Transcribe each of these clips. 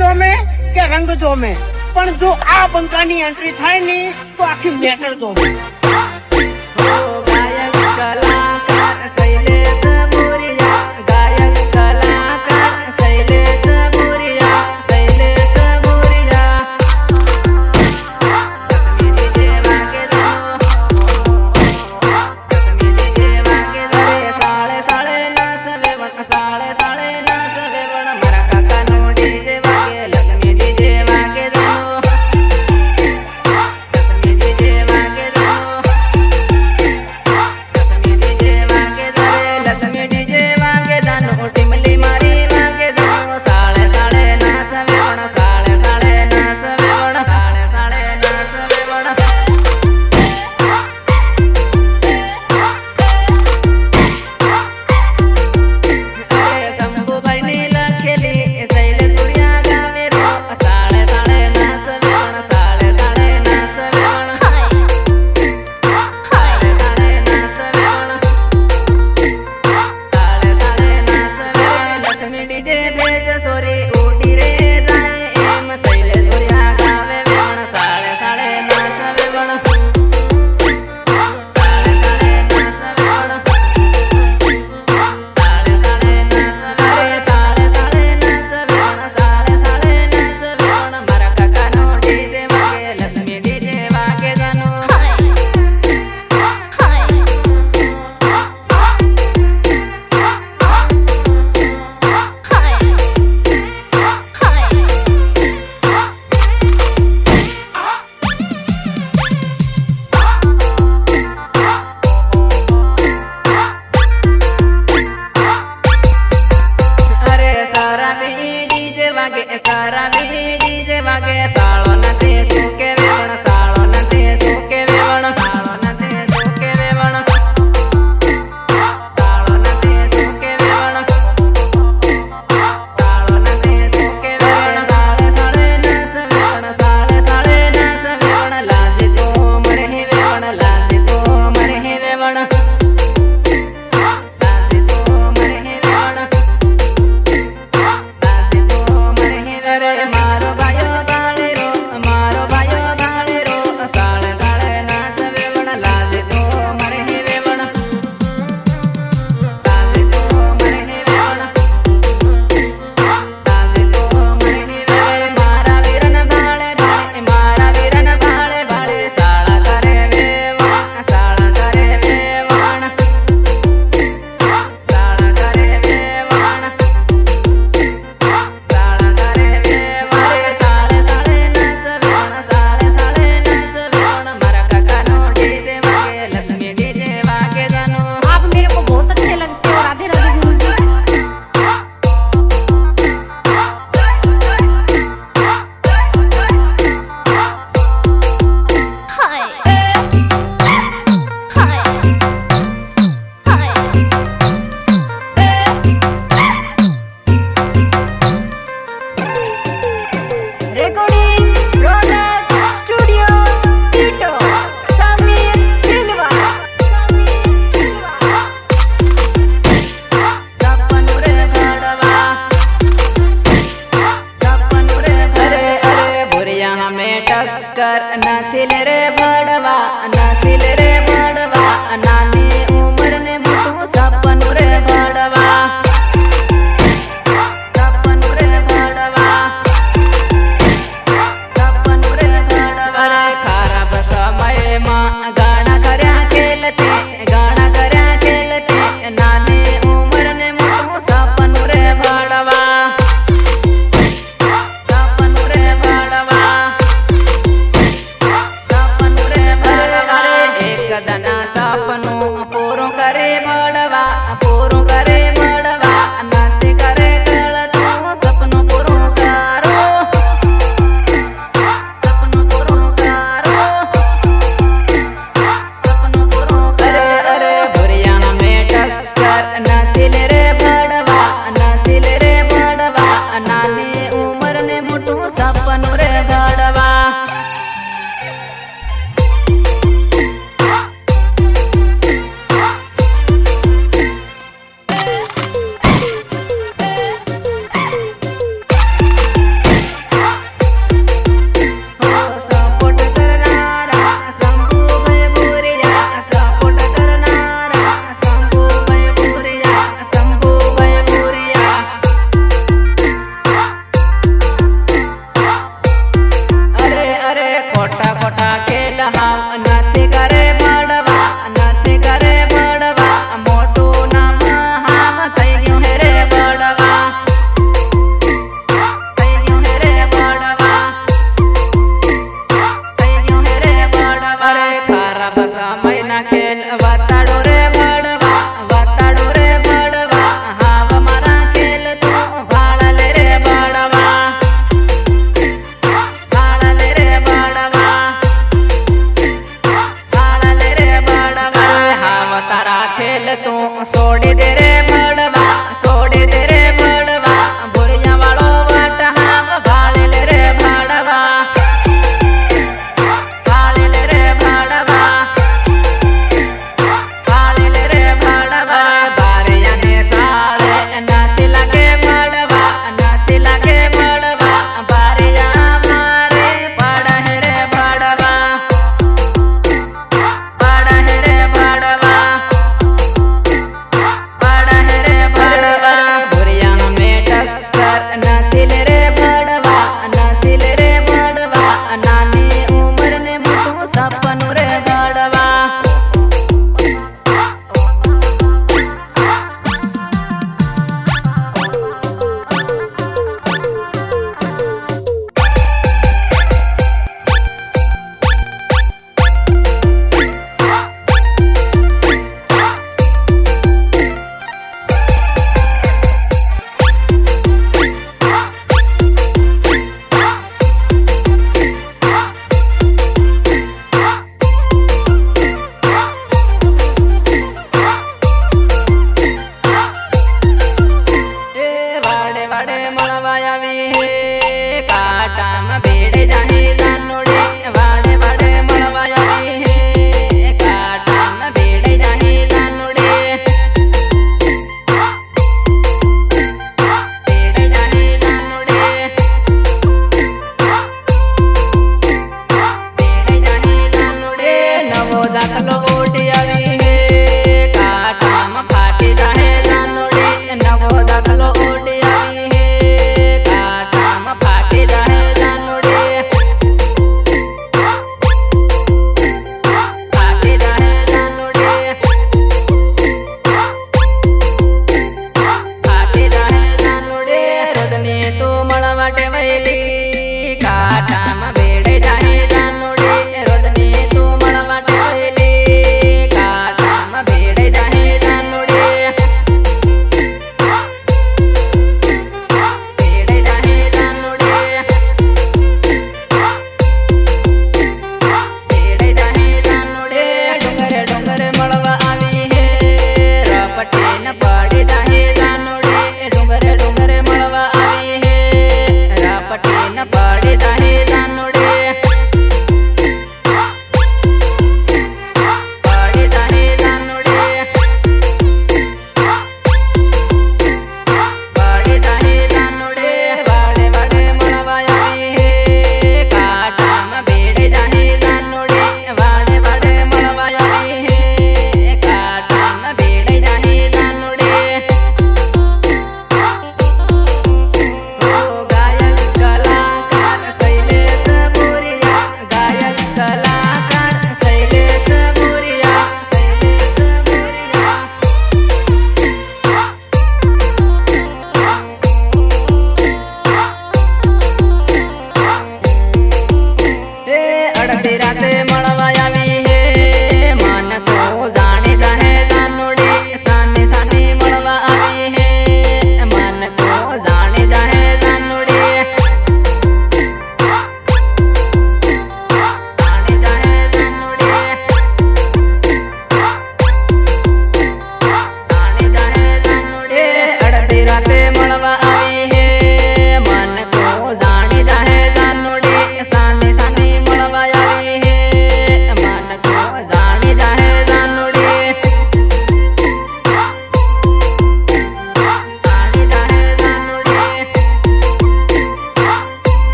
જોમે કે રંગ જોમે, પણ જો આ બંકાની એન્ટ્રી થાય ને તો આખી મેટર જોમે. ગાયક કલાકાર શૈલેષ મોરિયા, ગાયક કલાકાર શૈલેષ મોરિયા, શૈલેષ મોરિયા. ડીજે વાગે રે સાળે સાળે નાસવે વણ, સાળે સાળે નાસવે વણ. મારા કાકાનો ડીજે વાગે, લક્ષ્મી ડીજે વાગે રે. લક્ષ્મી ડીજે વાગે રે. લક્ષ્મી ડીજે વાગે રે. લક્ષ્મી ડીજે વાગે દાનો ટીમલી મારી વાગે દાનો. સાળે સાળે નાસવે વણ, સાળે સાળે નાસવે વણ, સાળે સાળે નાસવે વણ. અરે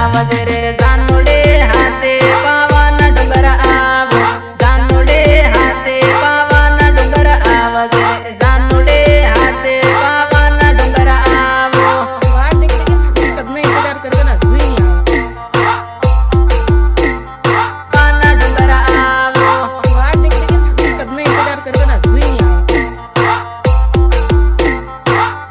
આવજે રે જાનુડે હાથે પાવાના ડુંગર આવો જાનુડે હાથે પાવાના ડુંગર આવજે જાનુડે હાથે પાવાના ડુંગર આવો वाट देख के कब में इंतजार करके ना हुई नहीं પાવાના ડુંગર આવો वाट देख के कब में इंतजार करके ना हुई नहीं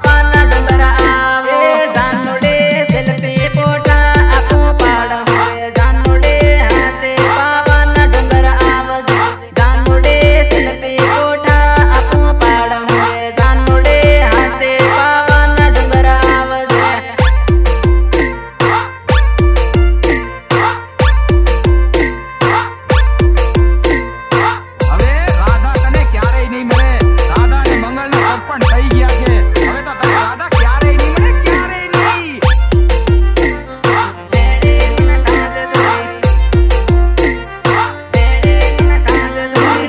પાવાના ડુંગર આવો જાનુડે સેલ્ફી ફોટા આપો પાડ હોય જાનુડે હાથે પાવાના ડુંગર આવજે જાનુડે સેલ્ફી ફોટા આપો પાડ હોય જાનુડે હાથે પાવાના ડુંગર આવજે હવે રાધા તને ક્યારેય નહીં મળે રાધા અને મંગળ ને પણ થઈ ગયા છે હવે તો તને રાધા ક્યારેય નહીં મળે ક્યારેય નહીં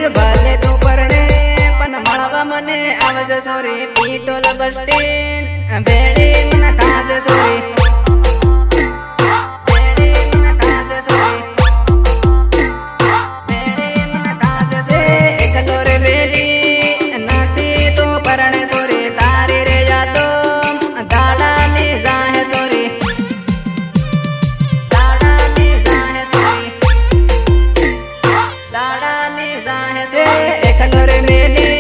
ભલે તું પરણે પણ મળવા મને આવજે સોરી પીટોલ બસ સ્ટેન્ડ ભેળી મને તાજ સોરી ભેળી મને તાજ સોરી ભેળી મને તાજ સોરી એકલો રે વેલી નથી તું પરણે સોરી તારી રે જાતો દાડાની જાહે સોરી દાડાની જાહે સોરી દાડાની જાહે સોરી એકલો રે મેલી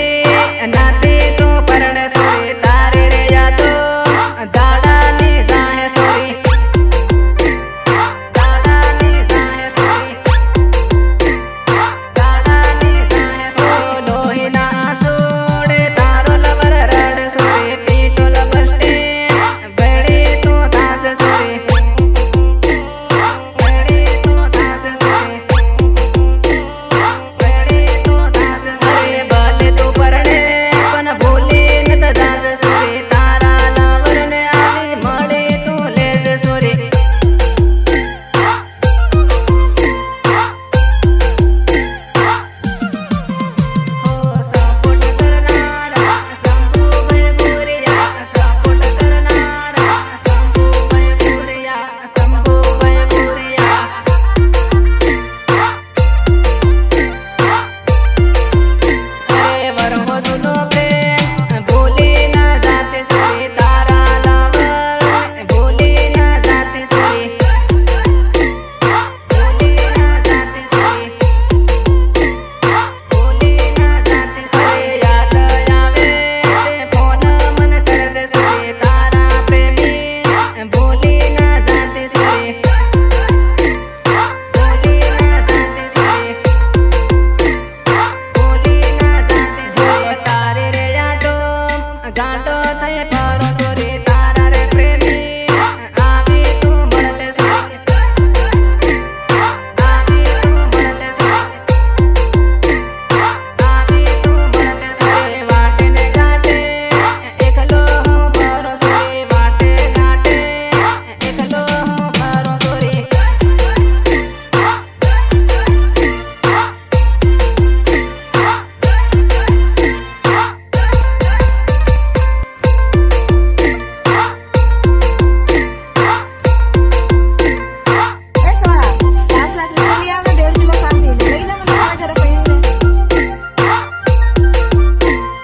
નાતી તું પરણે સોરી તારે રે યાદો દાડાની જાહે સોરી દાડાની જાહે સોરી દાડાની જાહે સોરી લોહીના આંસુડે તારો લવર રડે સોરી પીટોલ બસ સ્ટેન્ડ ભેળી તું તાજ સોરી ભેળી તું તાજ સોરી ભેળી તું તાજ સોરી ભલે તું પરણે પણ ભૂલી ન જાજ સોરી તારા લવરને આવી મળી તું લેજે સોરી હો સપોર્ટ કરનારા શંભુભાઈ ભૂરિયા સપોર્ટ કરનારા શંભુભાઈ ભૂરિયા શંભુભાઈ ભૂરિયા અરે વરમધુનો પ્રેમ ભૂલી ના જાતે સોરી તારા લવર ભૂલી ના જાતે સોરી ભૂલી ના જાતે સોરી ભૂલી ના જાતે સોરી યાદ આવે તે ફોન મન કર દે સોરી તારા પ્રેમી ભૂલી ના જાતે સોરી ભૂલી ના જાતે સોરી ભૂલી ના જાતે સોરી તારે રે યાદો ગાંડો થઈ ફરો સોરી તારા રે પ્રેમી આવી તું મળે સોરી આવી તું મળે સોરી આવી તું મળે સોરી વાટે ને ઘાટે એકલો હું ફરો સોરી વાટે ઘાટે એકલો હું ફરો સોરી ए सोना 10 लाख ले लिया ना 1.5 किलो खांती लई दे મને મારા ઘરે પૈણી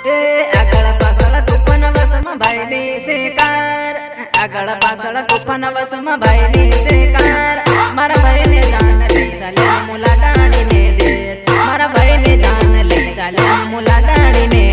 એ આગળ પાછળ તુફાન વસમાં ભાઈની શિકાર આગળ પાછળ તુફાન વસમાં ભાઈની શિકાર મારા ભાઈને જાન લઈ ચાલ્યા મુલા દાણીને દે મારા ભાઈને જાન લઈ ચાલ્યા મુલા દાણીને